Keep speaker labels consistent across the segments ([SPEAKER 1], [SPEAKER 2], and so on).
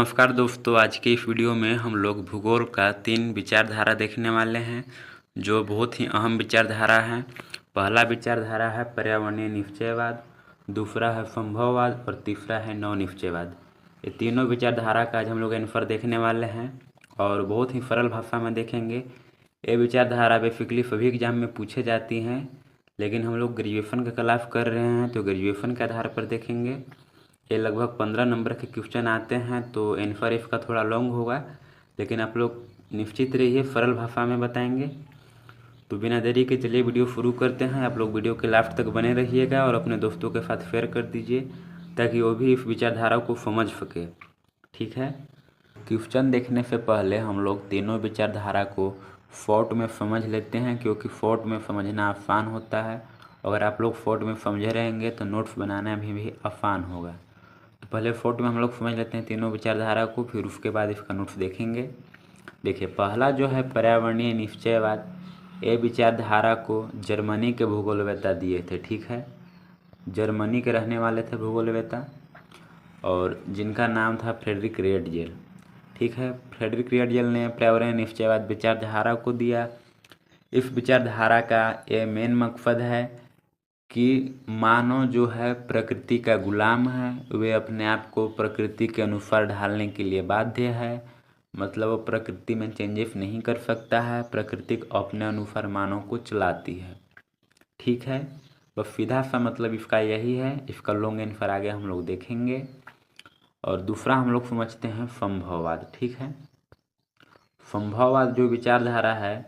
[SPEAKER 1] नमस्कार दोस्तों, आज के इस वीडियो में हम लोग भूगोल का 3 विचारधारा देखने वाले हैं जो बहुत ही अहम विचारधारा हैं। पहला विचारधारा है पर्यावरणीय निश्चयवाद, दूसरा है संभववाद और तीसरा है नव निश्चयवाद। ये तीनों विचारधारा का आज हम लोग आंसर देखने वाले हैं और बहुत ही सरल भाषा में देखेंगे। ये विचारधारा बेसिकली सभी एग्जाम में पूछे जाती हैं, लेकिन हम लोग ग्रेजुएशन का क्लास कर रहे हैं तो ग्रेजुएशन के आधार पर देखेंगे। ये लगभग 15 नंबर के क्वेश्चन आते हैं तो आंसर इसका थोड़ा लॉन्ग होगा, लेकिन आप लोग निश्चित रहिए सरल भाषा में बताएंगे। तो बिना देरी के चलिए वीडियो शुरू करते हैं। आप लोग वीडियो के लास्ट तक बने रहिएगा और अपने दोस्तों के साथ शेयर कर दीजिए ताकि वो भी इस विचारधारा को समझ सके। ठीक है, क्वेश्चन देखने से पहले हम लोग तीनों विचारधारा को शॉर्ट में समझ लेते हैं, क्योंकि शॉर्ट में समझना आसान होता है। अगर आप लोग शॉर्ट में समझे रहेंगे तो नोट्स बनाना भी आसान होगा। तो पहले शॉर्ट में हम लोग समझ लेते हैं तीनों विचारधारा को, फिर उसके बाद इसका नोट्स देखेंगे। देखिए, पहला जो है पर्यावरणीय निश्चयवाद, ये विचारधारा को जर्मनी के भूगोलवेत्ता दिए थे। ठीक है, जर्मनी के रहने वाले थे भूगोलवेत्ता और जिनका नाम था फ्रेडरिक रेटजेल। ठीक है, फ्रेडरिक रेटजेल ने पर्यावरणीय निश्चयवाद विचारधारा को दिया। इस विचारधारा का ये मेन मकसद है कि मानव जो है प्रकृति का गुलाम है, वे अपने आप को प्रकृति के अनुसार ढालने के लिए बाध्य है। मतलब वो प्रकृति में चेंजेस नहीं कर सकता है, प्रकृति अपने अनुसार मानव को चलाती है। ठीक है, बस सीधा सा मतलब इसका यही है। इसका लॉन्ग आंसर आगे हम लोग देखेंगे। और दूसरा हम लोग समझते हैं संभववाद। ठीक है, संभववाद जो विचारधारा है,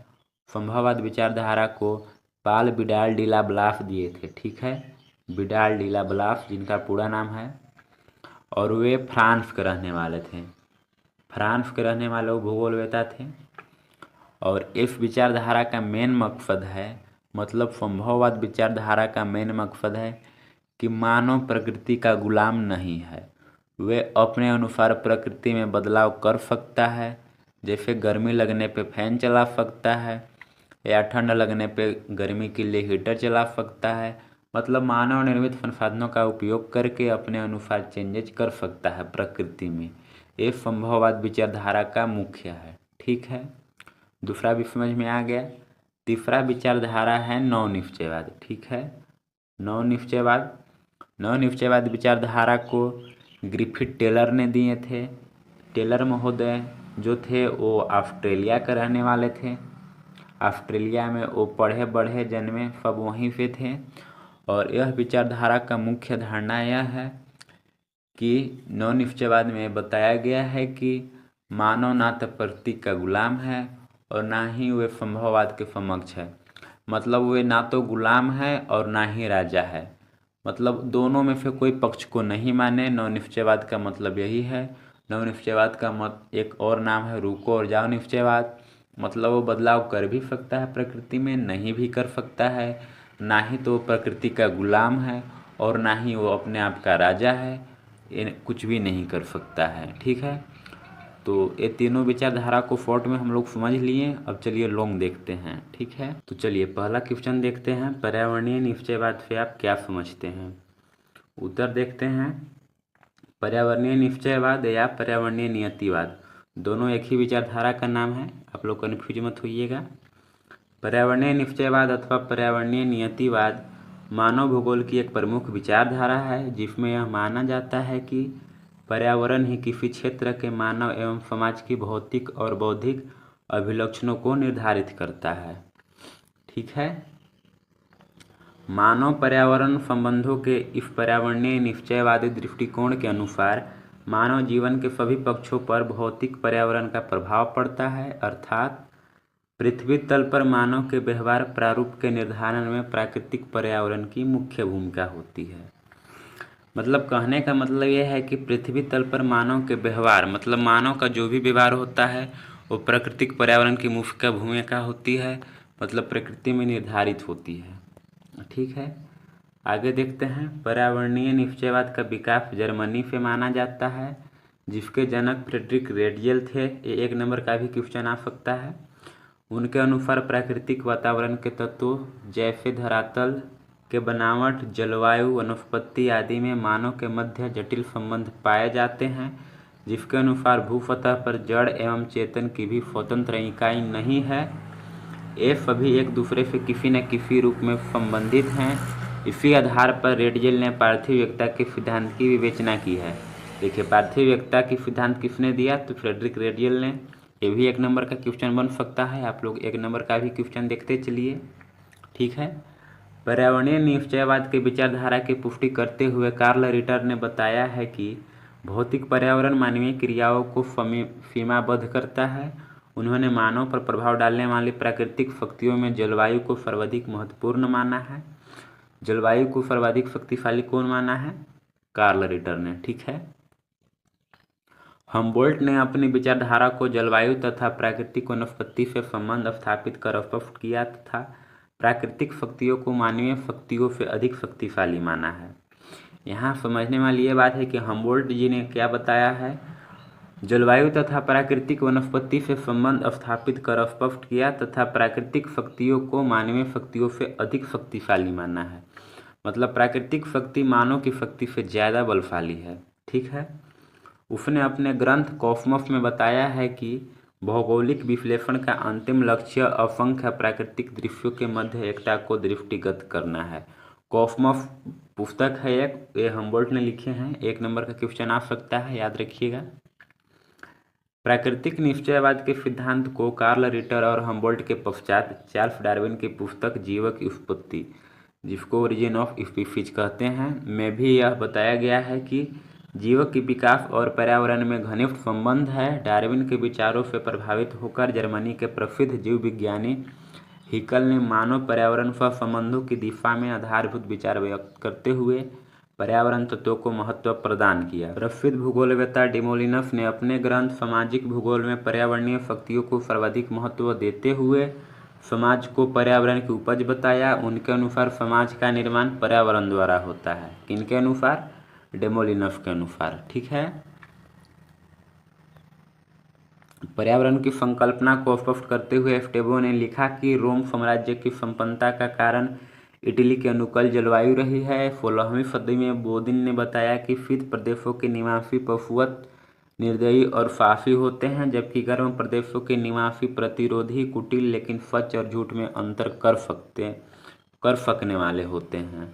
[SPEAKER 1] संभववाद विचारधारा को पाल विडाल डी ला ब्लास दिए थे। ठीक है, विडाल डी ला ब्लास जिनका पूरा नाम है, और वे फ्रांस के रहने वाले थे। फ्रांस के रहने वाले वो भूगोलवेत्ता थे। और इस विचारधारा का मेन मकसद है, मतलब संभववाद विचारधारा का मेन मकसद है कि मानव प्रकृति का गुलाम नहीं है, वे अपने अनुसार प्रकृति में बदलाव कर सकता है। जैसे गर्मी लगने पे फैन चला सकता है या ठंड लगने पे गर्मी के लिए हीटर चला सकता है। मतलब मानव निर्मित संसाधनों का उपयोग करके अपने अनुसार चेंजेज कर सकता है प्रकृति में। ये संभववाद विचारधारा का मुख्य है। ठीक है, दूसरा भी समझ में आ गया। तीसरा विचारधारा है नव निश्चयवाद। ठीक है, नव निश्चयवाद विचारधारा को ग्रिफिथ टेलर ने दिए थे। टेलर महोदय जो थे वो ऑस्ट्रेलिया के रहने वाले थे। ऑस्ट्रेलिया में वो पढ़े बढ़े जन्मे, सब वहीं से थे। और यह विचारधारा का मुख्य धारणा यह है कि नव निश्चयवाद में बताया गया है कि मानव ना तो प्रकृति का गुलाम है और ना ही वे संभववाद के समक्ष है। मतलब वे ना तो गुलाम है और ना ही राजा है, मतलब दोनों में से कोई पक्ष को नहीं माने। नव निश्चयवाद का मतलब यही है। नव निश्चयवाद का एक और नाम है रुको और जाओ निश्चयवाद। मतलब वो बदलाव कर भी सकता है प्रकृति में, नहीं भी कर सकता है। ना ही तो प्रकृति का गुलाम है और ना ही वो अपने आप का राजा है, ये कुछ भी नहीं कर सकता है। ठीक है, तो ये तीनों विचारधारा को शॉर्ट में हम लोग समझ लिए। अब चलिए लॉन्ग देखते हैं। ठीक है, तो चलिए पहला क्वेश्चन देखते हैं, पर्यावरणीय निश्चयवाद से आप क्या समझते हैं। उत्तर देखते हैं, पर्यावरणीय निश्चयवाद या पर्यावरणीय नियतिवाद दोनों एक ही विचारधारा का नाम है, आप लोग कन्फ्यूज मत होइएगा। पर्यावरणीय निश्चयवाद अथवा पर्यावरणीय नियतिवाद मानव भूगोल की एक प्रमुख विचारधारा है, जिसमें यह माना जाता है कि पर्यावरण ही किसी क्षेत्र के मानव एवं समाज की भौतिक और बौद्धिक अभिलक्षणों को निर्धारित करता है। ठीक है, मानव पर्यावरण संबंधों के इस पर्यावरणीय निश्चयवादी दृष्टिकोण के अनुसार मानव जीवन के सभी पक्षों पर भौतिक पर्यावरण का प्रभाव पड़ता है। अर्थात पृथ्वी तल पर मानव के व्यवहार प्रारूप के निर्धारण में प्राकृतिक पर्यावरण की मुख्य भूमिका होती है। मतलब कहने का मतलब यह है कि पृथ्वी तल पर मानव के व्यवहार, मतलब मानव का जो भी व्यवहार होता है वो प्राकृतिक पर्यावरण की मुख्य भूमिका होती है, मतलब प्रकृति में निर्धारित होती है। ठीक है, आगे देखते हैं। पर्यावरणीय निश्चयवाद का विकास जर्मनी से माना जाता है, जिसके जनक फ्रेडरिक रेटजेल थे। ये 1 नंबर का भी क्वेश्चन आ सकता है। उनके अनुसार प्राकृतिक वातावरण के तत्वों जैसे धरातल के बनावट, जलवायु, वनस्पति आदि में मानव के मध्य जटिल संबंध पाए जाते हैं, जिसके अनुसार भूसतह पर जड़ एवं चेतन की भी स्वतंत्र इकाई नहीं है। ये सभी एक दूसरे से किसी न किसी रूप में संबंधित हैं। इसी आधार पर रेडियल ने पार्थिव एकता के सिद्धांत की विवेचना की है। देखिए, पार्थिव एकता की सिद्धांत किसने दिया? तो फ्रेडरिक रेडियल ने। ये भी 1 नंबर का क्वेश्चन बन सकता है। आप लोग 1 नंबर का भी क्वेश्चन देखते चलिए। ठीक है। पर्यावरणीय निश्चयवाद के विचारधारा की पुष्टि करते हुए कार्ल रिटर ने बताया है कि भौतिक पर्यावरण मानवीय क्रियाओं को सीमाबद्ध करता है। उन्होंने मानव पर प्रभाव डालने वाली प्राकृतिक शक्तियों में जलवायु को सर्वाधिक महत्वपूर्ण माना है। जलवायु को सर्वाधिक शक्तिशाली कौन माना है? कार्ल रिटर ने। ठीक है। हमबोल्ट ने अपनी विचारधारा को जलवायु तथा प्राकृतिक वनस्पति से संबंध स्थापित कर स्पष्ट किया तथा प्राकृतिक शक्तियों को मानवीय शक्तियों से अधिक शक्तिशाली माना है। यहाँ समझने वाली ये बात है कि हमबोल्ट जी ने क्या बताया है? जलवायु तथा प्राकृतिक वनस्पति से संबंध स्थापित कर स्पष्ट किया तथा प्राकृतिक शक्तियों को मानवीय शक्तियों से अधिक शक्तिशाली माना है। मतलब प्राकृतिक शक्ति मानव की शक्ति से ज़्यादा बलशाली है। ठीक है। उसने अपने ग्रंथ कॉस्मोस में बताया है कि भौगोलिक विश्लेषण का अंतिम लक्ष्य असंख्य प्राकृतिक दृश्यों के मध्य एकता को दृष्टिगत करना है। कॉस्मोस पुस्तक है एक, ये हमबोल्ट ने लिखे हैं। 1 नंबर का क्वेश्चन आ सकता है, याद रखिएगा। प्राकृतिक निश्चयवाद के सिद्धांत को कार्ल रिटर और हमबोल्ट के पश्चात चार्ल्स डार्विन की पुस्तक जीव की उत्पत्ति, जिसको ओरिजिन ऑफ स्पीसीज कहते हैं, में भी यह बताया गया है कि जीव की विकास और पर्यावरण में घनिष्ठ संबंध है। डार्विन के विचारों से प्रभावित होकर जर्मनी के प्रसिद्ध जीव विज्ञानी हिकल ने मानव पर्यावरण सह संबंधों की दिशा में आधारभूत विचार व्यक्त करते हुए पर्यावरण तत्वों को महत्व प्रदान किया। प्रसिद्ध भूगोलवेत्ता डेमोलिनस ने अपने ग्रंथ सामाजिक भूगोल में पर्यावरणीय शक्तियों को सर्वाधिक महत्व देते हुए समाज को पर्यावरण की उपज बताया। उनके अनुसार समाज का निर्माण पर्यावरण द्वारा होता है। किनके अनुसार? डेमोलिनस के अनुसार। ठीक है। पर्यावरण की संकल्पना को स्पष्ट करते हुए स्टेबो ने लिखा कि रोम साम्राज्य की संपन्नता का कारण इटली के अनुकूल जलवायु रही है। 16वीं सदी में बोदिन ने बताया कि शीत प्रदेशों के निवासी पशुवत, निर्दयी और साहसी होते हैं, जबकि गर्म प्रदेशों के निवासी प्रतिरोधी, कुटिल लेकिन सच और झूठ में अंतर कर सकने वाले होते हैं।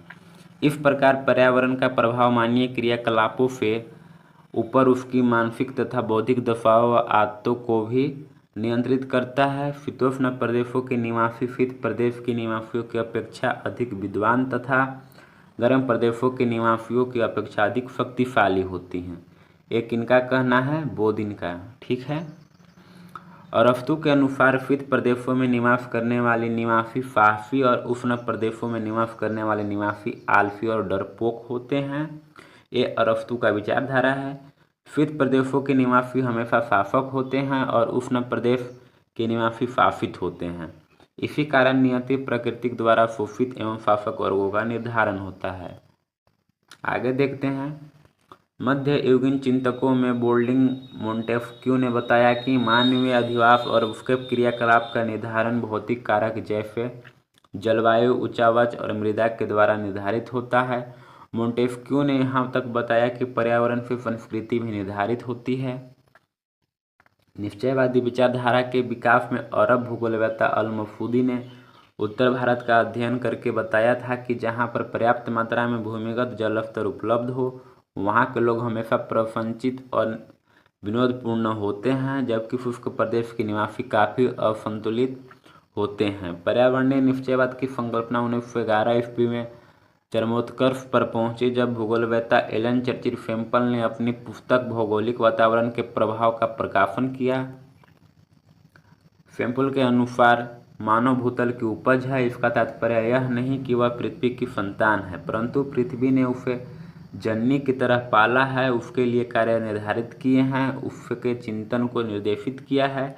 [SPEAKER 1] इस प्रकार पर्यावरण का प्रभाव मानवीय क्रियाकलापों से ऊपर उसकी मानसिक तथा बौद्धिक दशाओं व आदतों को भी नियंत्रित करता है। शीतोष्ण प्रदेशों के निवासी शीत प्रदेश के निवासियों की अपेक्षा अधिक विद्वान तथा गर्म प्रदेशों के निवासियों की अपेक्षा अधिक शक्तिशाली होती हैं। एक इनका कहना है, बोदिन का। ठीक है। अरस्तु के अनुसार शीत प्रदेशों में निवास करने वाले निवासी साहसी और उष्ण प्रदेशों में निवास करने वाले निवासी आलसी और डरपोक होते हैं। ये अरस्तु का विचारधारा है। शीत प्रदेशों के निवासी हमेशा शासक होते हैं और उष्ण प्रदेश के निवासी शासित होते हैं। इसी कारण नियति प्रकृति द्वारा शोषित एवं शासक वर्गों का निर्धारण होता है। आगे देखते हैं। मध्य युगीन चिंतकों में बोल्डिंग मोंटेस्क्यू ने बताया कि मानवीय अधिवास और उसके क्रियाकलाप का निर्धारण भौतिक कारक जैसे जलवायु, उच्चावच और मृदा के द्वारा निर्धारित होता है। मोंटेस्क्यू ने यहाँ तक बताया कि पर्यावरण से संस्कृति भी निर्धारित होती है। निश्चयवादी विचारधारा के विकास में अरब भूगोलवेत्ता अल-मसूदी ने उत्तर भारत का अध्ययन करके बताया था कि जहाँ पर पर्याप्त मात्रा में भूमिगत जल स्तर उपलब्ध हो, वहाँ के लोग हमेशा प्रसन्नचित्त और विनोदपूर्ण होते हैं, जबकि शुष्क प्रदेश के निवासी काफ़ी असंतुलित होते हैं। पर्यावरणीय निश्चयवाद की संकल्पना 1911 ईस्वी में चरमोत्कर्ष पर पहुंची, जब भूगोलवेत्ता एलन चर्चिल सेम्पल ने अपनी पुस्तक भौगोलिक वातावरण के प्रभाव का प्रकाशन किया। सेम्पल के अनुसार मानव भूतल की उपज है। इसका तात्पर्य यह नहीं कि वह पृथ्वी की संतान है, परंतु पृथ्वी ने उसे जननी की तरह पाला है, उसके लिए कार्य निर्धारित किए हैं, उसके चिंतन को निर्देशित किया है,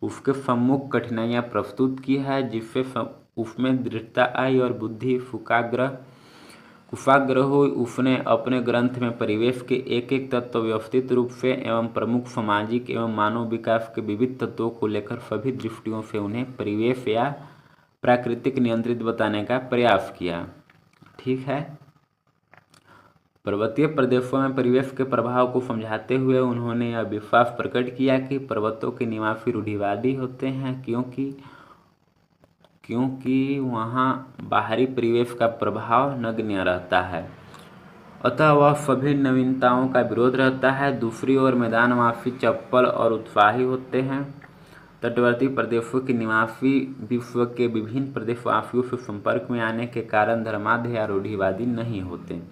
[SPEAKER 1] उसके सम्मुख कठिनाइयाँ प्रस्तुत की है, जिससे उसमें दृढ़ता आई और बुद्धि कुशाग्र हुई। उसने अपने ग्रंथ में परिवेश के एक एक तत्व व्यवस्थित रूप से एवं प्रमुख सामाजिक एवं मानव विकास के विविध तत्वों को लेकर सभी दृष्टियों से उन्हें परिवेश या प्राकृतिक नियंत्रित बताने का प्रयास किया। ठीक है। पर्वतीय प्रदेशों में परिवेश के प्रभाव को समझाते हुए उन्होंने यह विश्वास प्रकट किया कि पर्वतों के निवासी रूढ़िवादी होते हैं क्योंकि वहाँ बाहरी परिवेश का प्रभाव नगण्य रहता है, अतः वह सभी नवीनताओं का विरोध रहता है। दूसरी ओर मैदानवासी चपल और उत्साही होते हैं। तटवर्ती प्रदेशों के निवासी विश्व के विभिन्न प्रदेशवासियों से संपर्क में आने के कारण धर्माढ्य या रूढ़िवादी नहीं होते।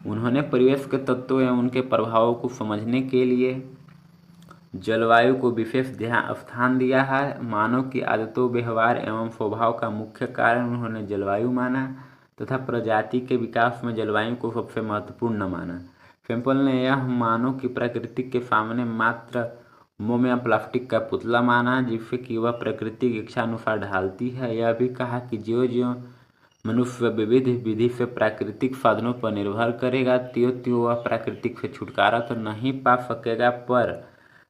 [SPEAKER 1] उन्होंने परिवेश के तत्वों एवं उनके प्रभावों को समझने के लिए जलवायु को विशेष स्थान दिया है। मानव की आदतों, व्यवहार एवं स्वभाव का मुख्य कारण उन्होंने जलवायु माना तथा प्रजाति के विकास में जलवायु को सबसे महत्वपूर्ण माना। सैंपल ने यह मानव की प्रकृति के सामने मात्र मोम या प्लास्टिक का पुतला माना जिससे कि वह प्रकृति की इच्छा अनुसार ढालती है। यह भी कहा कि ज्यों-ज्यों मनुष्य विविध विधि से प्राकृतिक साधनों पर निर्भर करेगा त्यों-त्यों वह प्राकृतिक से छुटकारा तो नहीं पा सकेगा, पर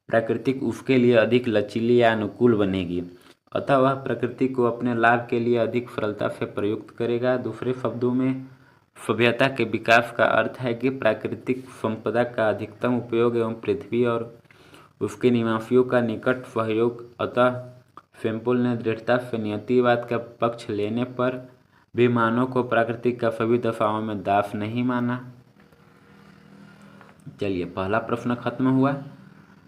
[SPEAKER 1] प्राकृतिक उसके लिए अधिक लचीली या अनुकूल बनेगी, अतः वह प्रकृति को अपने लाभ के लिए अधिक सरलता से प्रयुक्त करेगा। दूसरे शब्दों में सभ्यता के विकास का अर्थ है कि प्राकृतिक संपदा का अधिकतम उपयोग एवं पृथ्वी और उसके निवासियों का निकट सहयोग। अतः सैंपल ने दृढ़ता से नियतिवाद का पक्ष लेने पर भी मानव को प्रकृति का सभी दशाओं में दास नहीं माना। चलिए, पहला प्रश्न खत्म हुआ।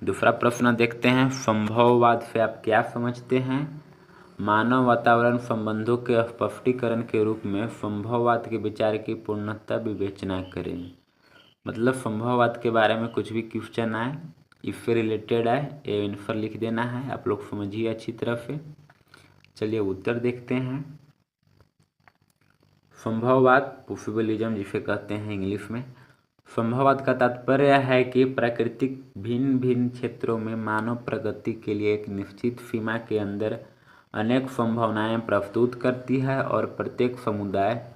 [SPEAKER 1] दूसरा प्रश्न देखते हैं। संभववाद से आप क्या समझते हैं? मानव वातावरण संबंधों के स्पष्टीकरण के रूप में संभववाद के विचार की पूर्णतः विवेचना करें। मतलब संभववाद के बारे में कुछ भी क्वेश्चन आए, इससे रिलेटेड आए, ये आंसर लिख देना है। आप लोग समझिए अच्छी तरह से। चलिए उत्तर देखते हैं। संभववाद, पॉसिबिलिज्म जिसे कहते हैं इंग्लिश में, संभववाद का तात्पर्य है कि प्रकृति भिन्न भिन्न क्षेत्रों में मानव प्रगति के लिए एक निश्चित सीमा के अंदर अनेक संभावनाएं प्रस्तुत करती है और प्रत्येक समुदाय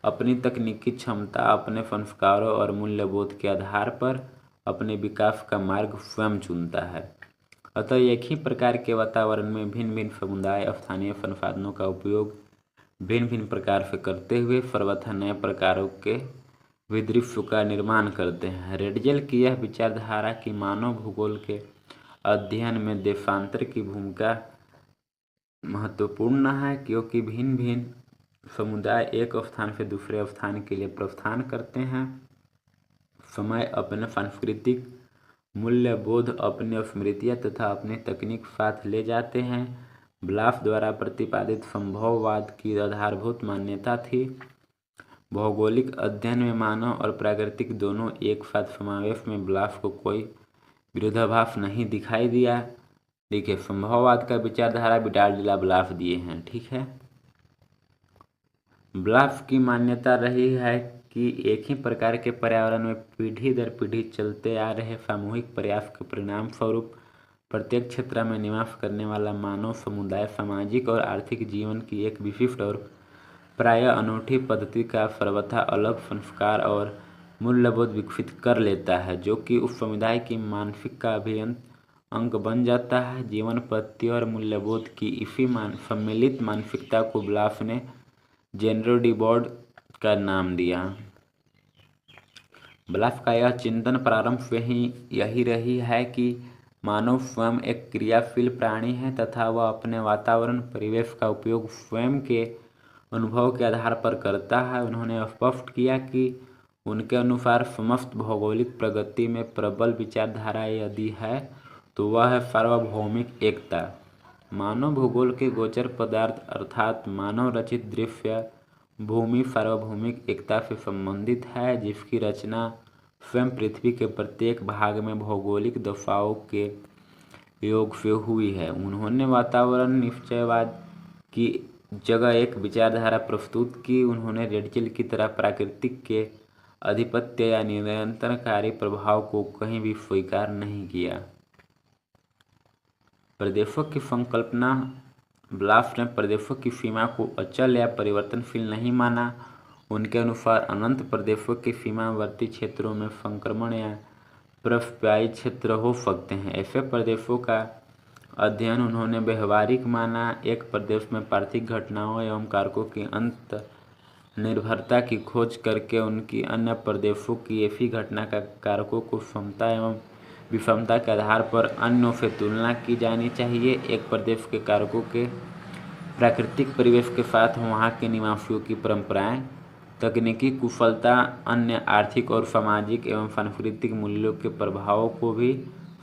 [SPEAKER 1] अपनी तकनीकी क्षमता, अपने संस्कारों और मूल्यबोध के आधार पर अपने विकास का मार्ग स्वयं चुनता है। अतः एक ही प्रकार के वातावरण में भिन्न भिन्न समुदाय स्थानीय संसाधनों का उपयोग भिन्न भिन्न प्रकार से करते हुए सर्वथा नए प्रकारों के विदृश्य का निर्माण करते हैं। रेडजेल की यह विचारधारा कि मानव भूगोल के अध्ययन में देशांतर की भूमिका महत्वपूर्ण है, क्योंकि भिन्न भिन्न समुदाय एक स्थान से दूसरे स्थान के लिए प्रस्थान करते हैं। समय अपने सांस्कृतिक मूल्यबोध, अपनी स्मृतियाँ तथा अपनी तकनीक साथ ले जाते हैं। ब्लाफ द्वारा प्रतिपादित संभववाद की आधारभूत मान्यता थी भौगोलिक अध्ययन में मानव और प्राकृतिक दोनों एक साथ समावेश में ब्लाफ को कोई विरोधाभास नहीं दिखाई दिया। देखिए, संभववाद का विचारधारा विटार्डिला ब्लाफ दिए हैं, ठीक है। ब्लाफ की मान्यता रही है कि एक ही प्रकार के पर्यावरण में पीढ़ी दर पीढ़ी चलते आ रहे सामूहिक प्रयास के परिणाम स्वरूप प्रत्येक क्षेत्र में निवास करने वाला मानव समुदाय सामाजिक और आर्थिक जीवन की एक विशिष्ट और प्रायः अनूठी पद्धति का सर्वथा अलग संस्कार और मूल्यबोध विकसित कर लेता है, जो कि उस समुदाय की मानसिक का अभिन्न अंग बन जाता है। जीवन पद्धति और मूल्यबोध की इसी सम्मिलित मानसिकता को ब्लाफ ने जेनरो डी बॉर्ड का नाम दिया। ब्लाफ का यह चिंतन प्रारंभ से ही यही रही है कि मानव स्वयं एक क्रियाशील प्राणी है तथा वह अपने वातावरण परिवेश का उपयोग स्वयं के अनुभव के आधार पर करता है। उन्होंने स्पष्ट किया कि उनके अनुसार समस्त भौगोलिक प्रगति में प्रबल विचारधारा यदि है तो वह है सार्वभौमिक एकता। मानव भूगोल के गोचर पदार्थ अर्थात मानव रचित दृश्य भूमि सार्वभौमिक एकता से संबंधित है, जिसकी रचना स्वयं पृथ्वी के प्रत्येक भाग में भौगोलिक दशाओं के योग से हुई है। उन्होंने वातावरण निश्चयवाद की जगह एक विचारधारा प्रस्तुत की। उन्होंने रेडजेल की तरह प्राकृतिक के आधिपत्य या निरंतरकारी प्रभाव को कहीं भी स्वीकार नहीं किया। प्रदेशों की संकल्पना, ब्लाफ ने प्रदेशों की सीमा को अचल या परिवर्तनशील नहीं माना। उनके अनुसार अनंत प्रदेशों के सीमावर्ती क्षेत्रों में संक्रमण या प्रस्थायी क्षेत्र हो सकते हैं। ऐसे प्रदेशों का अध्ययन उन्होंने व्यवहारिक माना। एक प्रदेश में प्राकृतिक घटनाओं एवं कारकों की अंत निर्भरता की खोज करके उनकी अन्य प्रदेशों की एक ही घटना का कारकों को समता एवं विषमता के आधार पर अन्यों से तुलना की जानी चाहिए। एक प्रदेश के कारकों के प्राकृतिक परिवेश के साथ वहाँ के निवासियों की परंपराएं, तकनीकी कुशलता, अन्य आर्थिक और सामाजिक एवं सांस्कृतिक मूल्यों के प्रभावों को भी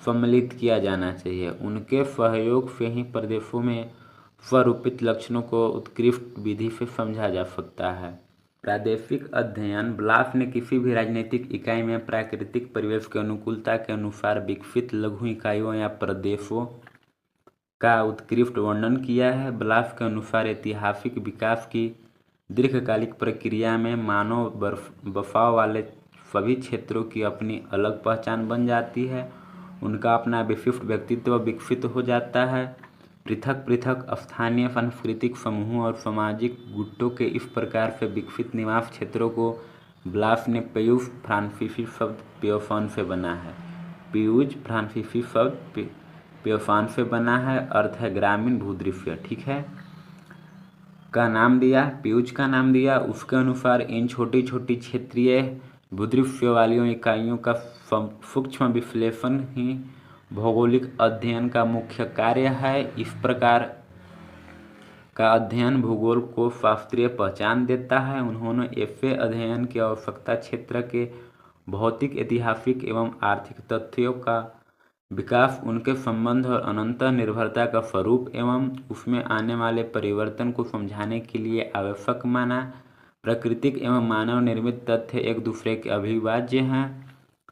[SPEAKER 1] सम्मिलित किया जाना चाहिए। उनके सहयोग से ही प्रदेशों में स्वरूपित लक्षणों को उत्कृष्ट विधि से समझा जा सकता है। प्रादेशिक अध्ययन ब्लास ने किसी भी राजनीतिक इकाई में प्राकृतिक परिवेश के अनुकूलता के अनुसार विकसित लघु इकाइयों या प्रदेशों का उत्कृष्ट वर्णन किया है। ब्लास के अनुसार ऐतिहासिक विकास की दीर्घकालिक प्रक्रिया में मानव बसाव वाले सभी क्षेत्रों की अपनी अलग पहचान बन जाती है। उनका अपना विशिष्ट व्यक्तित्व विकसित हो जाता है। पृथक पृथक स्थानीय सांस्कृतिक समूहों और सामाजिक गुटों के इस प्रकार से विकसित निवास क्षेत्रों को ब्लास ने प्यूज फ्रांसीसी शब्द पियोफॉन से बना है। प्यूज फ्रांसीसी शब्द पियोफॉन से बना है, अर्थ है ग्रामीण भूदृश्य। ठीक है, का नाम दिया, प्यूज का नाम दिया। उसके अनुसार इन छोटी छोटी क्षेत्रीय भूदृश्य वाली इकाइयों का सूक्ष्म विश्लेषण ही भौगोलिक अध्ययन का मुख्य कार्य है। इस प्रकार का अध्ययन भूगोल को शास्त्रीय पहचान देता है। उन्होंने ऐसे अध्ययन की आवश्यकता क्षेत्र के भौतिक, ऐतिहासिक एवं आर्थिक तथ्यों का विकास, उनके संबंध और अनंतर निर्भरता का स्वरूप एवं उसमें आने वाले परिवर्तन को समझाने के लिए आवश्यक माना। प्राकृतिक एवं मानव निर्मित तथ्य एक दूसरे के अविभाज्य हैं।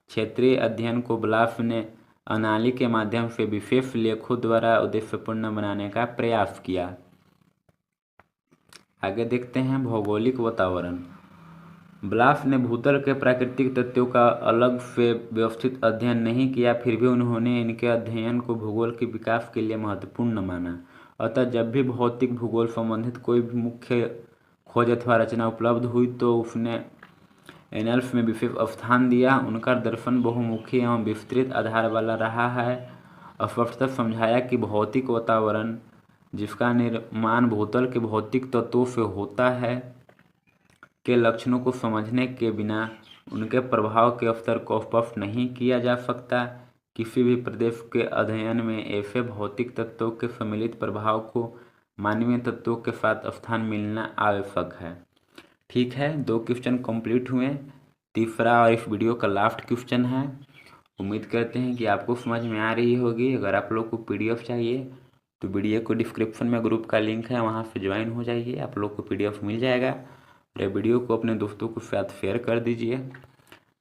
[SPEAKER 1] क्षेत्रीय अध्ययन को ब्लास ने अनाली के माध्यम से विशेष लेखों द्वारा उद्देश्यपूर्ण बनाने का प्रयास किया। आगे देखते हैं भौगोलिक वातावरण। ब्लास ने भूतल के प्राकृतिक तथ्यों का अलग से व्यवस्थित अध्ययन नहीं किया, फिर भी उन्होंने इनके अध्ययन को भूगोल के विकास के लिए महत्वपूर्ण माना। अतः जब भी भौतिक भूगोल संबंधित कोई भी मुख्य खोज अथवा रचना उपलब्ध हुई तो उसने एनल्स में विशेष स्थान दिया। उनका दर्शन बहुमुखी एवं विस्तृत आधार वाला रहा है। स्पष्टतः समझाया कि भौतिक वातावरण जिसका निर्माण भूतल के भौतिक तत्वों से होता है के लक्षणों को समझने के बिना उनके प्रभाव के स्तर को स्पष्ट नहीं किया जा सकता। किसी भी प्रदेश के अध्ययन में ऐसे भौतिक तत्वों के सम्मिलित प्रभाव को मानवीय तत्वों के साथ स्थान मिलना आवश्यक है। ठीक है, 2 क्वेश्चन कंप्लीट हुए। तीसरा और इस वीडियो का लास्ट क्वेश्चन है। उम्मीद करते हैं कि आपको समझ में आ रही होगी। अगर आप लोग को PDF चाहिए तो वीडियो को डिस्क्रिप्शन में ग्रुप का लिंक है, वहाँ से ज्वाइन हो जाइए, आप लोग को PDF मिल जाएगा। और वीडियो को अपने दोस्तों के साथ शेयर कर दीजिए।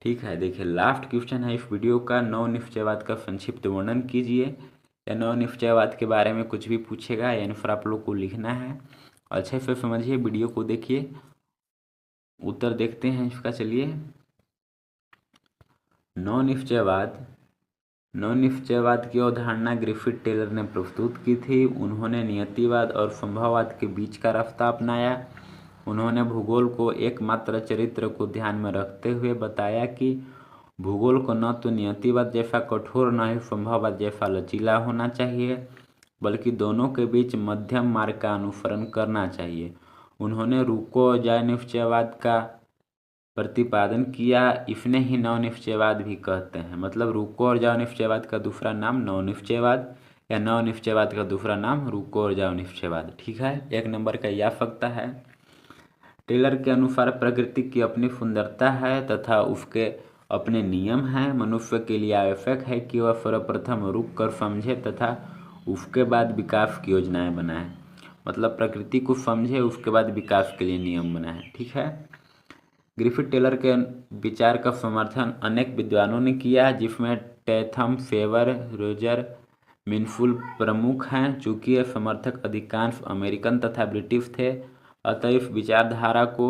[SPEAKER 1] ठीक है, देखिए लास्ट क्वेश्चन है इस वीडियो का, नवनिश्चयवाद का संक्षिप्त वर्णन कीजिए। या नवनिश्चयवाद के बारे में कुछ भी पूछेगा, या आंसर आप लोग को लिखना है। अच्छे से समझिए, वीडियो को देखिए। उत्तर देखते हैं इसका। चलिए, नवनिश्चयवाद की अवधारणा ग्रिफिथ टेलर ने प्रस्तुत की थी। उन्होंने नियतिवाद और संभववाद के बीच का रास्ता अपनाया। उन्होंने भूगोल को एकमात्र चरित्र को ध्यान में रखते हुए बताया कि भूगोल को न तो नियतिवाद जैसा कठोर न ही संभववाद जैसा लचीला होना चाहिए, बल्कि दोनों के बीच मध्यम मार्ग का अनुसरण करना चाहिए। उन्होंने रूको-जानिश्चयवाद का प्रतिपादन किया। इसने ही नवनिश्चयवाद भी कहते हैं। मतलब रूको और जानिश्चयवाद का दूसरा नाम नवनिश्चयवाद, या नवनिश्चयवाद का दूसरा नाम रूको और जानिश्चयवाद। ठीक है, 1 नंबर का यह सकता है। टेलर के अनुसार प्रकृति की अपनी सुंदरता है तथा उसके अपने नियम हैं। मनुष्य के लिए आवश्यक है कि वह सर्वप्रथम रुक कर समझे तथा उसके बाद विकास की योजनाएं बनाए। मतलब प्रकृति को समझे, उसके बाद विकास के लिए नियम बनाए। ठीक है, ग्रिफिथ टेलर के विचार का समर्थन अनेक विद्वानों ने किया, जिसमें टैथम, फेवर, रोजर मिनफुल प्रमुख हैं। चूंकि ये समर्थक अधिकांश अमेरिकन तथा ब्रिटिश थे, अतः इस विचारधारा को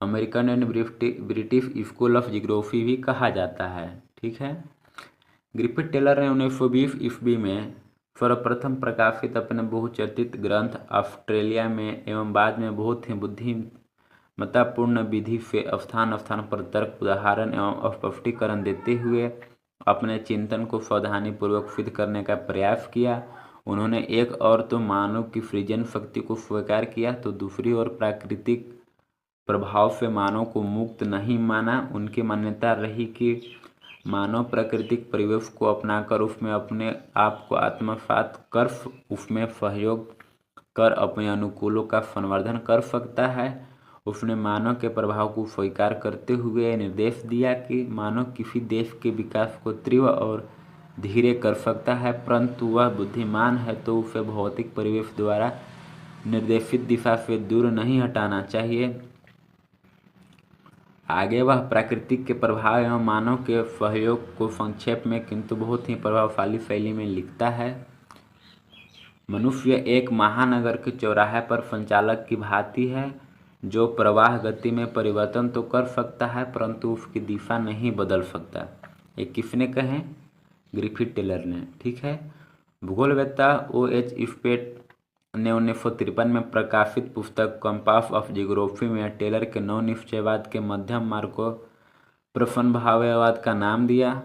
[SPEAKER 1] American and British school of geography भी कहा जाता है। ठीक है, ग्रिफिथ टेलर ने 1920 ईस्वी में सर्वप्रथम प्रकाशित अपने बहुचर्चित ग्रंथ ऑस्ट्रेलिया में एवं बाद में बहुत ही बुद्धिमत्तापूर्ण विधि से स्थान स्थान पर तर्क, उदाहरण एवं स्पष्टीकरण देते हुए अपने चिंतन को सावधानीपूर्वक सिद्ध करने का प्रयास किया। उन्होंने एक और तो मानव की सृजन शक्ति को स्वीकार किया, तो दूसरी ओर प्राकृतिक प्रभाव से मानव को मुक्त नहीं माना। उनकी मान्यता रही कि मानव प्राकृतिक परिवेश को अपनाकर उसमें अपने आप को आत्मसात कर उसमें सहयोग कर अपने अनुकूलों का संवर्धन कर सकता है। उसने मानव के प्रभाव को स्वीकार करते हुए निर्देश दिया कि मानव किसी देश के विकास को तीव्र और धीरे कर सकता है, परंतु वह बुद्धिमान है तो उसे भौतिक परिवेश द्वारा निर्देशित दिशा से दूर नहीं हटाना चाहिए। आगे वह प्राकृतिक के प्रभाव एवं मानव के सहयोग को संक्षेप में किंतु बहुत ही प्रभावशाली शैली में लिखता है। मनुष्य एक महानगर के चौराहे पर संचालक की भांति है, जो प्रवाह गति में परिवर्तन तो कर सकता है परंतु उसकी दिशा नहीं बदल सकता। ये किसने कहे? ग्रिफिथ टेलर ने। ठीक है। भूगोलवेत्ता OH स्पेट ने 1953 में प्रकाशित पुस्तक कंपास ऑफ जियोग्राफी में टेलर के नव निश्चयवाद के मध्यम मार्ग को प्रसन्नभाववाद का नाम दिया।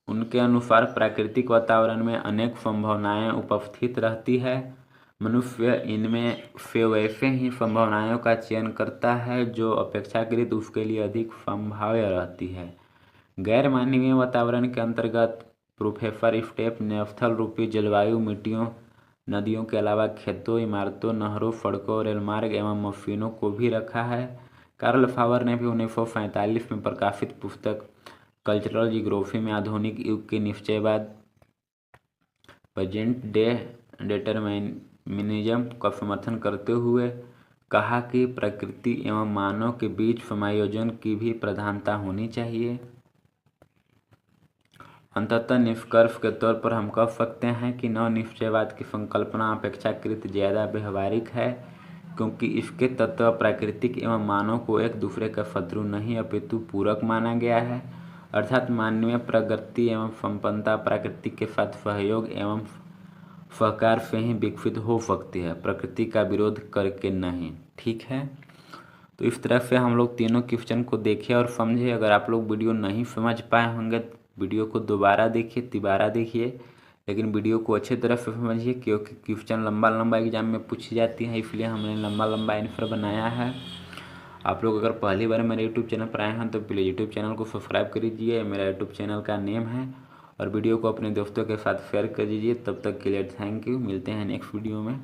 [SPEAKER 1] उनके अनुसार प्राकृतिक वातावरण में अनेक संभावनाएं उपस्थित रहती है। मनुष्य इनमें से वैसे ही संभावनाओं का चयन करता है जो अपेक्षाकृत उसके लिए अधिक संभाव्य रहती है। गैर मानवीय वातावरण के अंतर्गत प्रोफेसर स्टेप ने स्थल रूपी जलवायु, मिट्टियों, नदियों के अलावा खेतों, इमारतों, नहरों, सड़कों, रेलमार्ग एवं मशीनों को भी रखा है। कार्ल फावर ने भी 1947 में प्रकाशित पुस्तक कल्चरल जियोग्राफी में आधुनिक युग के निश्चयवाद प्रेजेंट डे डिटरमिनिज्म का समर्थन करते हुए कहा कि प्रकृति एवं मानव के बीच समायोजन की भी प्रधानता होनी चाहिए। अंततः निष्कर्ष के तौर पर हम कह सकते हैं कि नव निश्चयवाद की संकल्पना अपेक्षाकृत ज़्यादा व्यवहारिक है, क्योंकि इसके तत्व प्राकृतिक एवं मानव को एक दूसरे का शत्रु नहीं अपितु पूरक माना गया है। अर्थात मानवीय प्रगति एवं संपन्नता प्रकृति के साथ सहयोग एवं सहकार से ही विकसित हो सकती है, प्रकृति का विरोध करके नहीं। ठीक है। तो इस तरह से हम लोग तीनों क्वेश्चन को देखे और समझे। अगर आप लोग वीडियो नहीं समझ पाए होंगे तो वीडियो को दोबारा देखिए, तिबारा देखिए, लेकिन वीडियो को अच्छे तरह से समझिए, क्योंकि क्वेश्चन लंबा एग्जाम में पूछी जाती है, इसलिए हमने लंबा आंसर बनाया है। आप लोग अगर पहली बार मेरे यूट्यूब चैनल पर आए हैं तो प्लीज़ यूट्यूब चैनल को सब्सक्राइब कर दीजिए। मेरा यूट्यूब चैनल का नेम है, और वीडियो को अपने दोस्तों के साथ शेयर कर दीजिए। तब तक के लिए थैंक यू। मिलते हैं नेक्स्ट वीडियो में।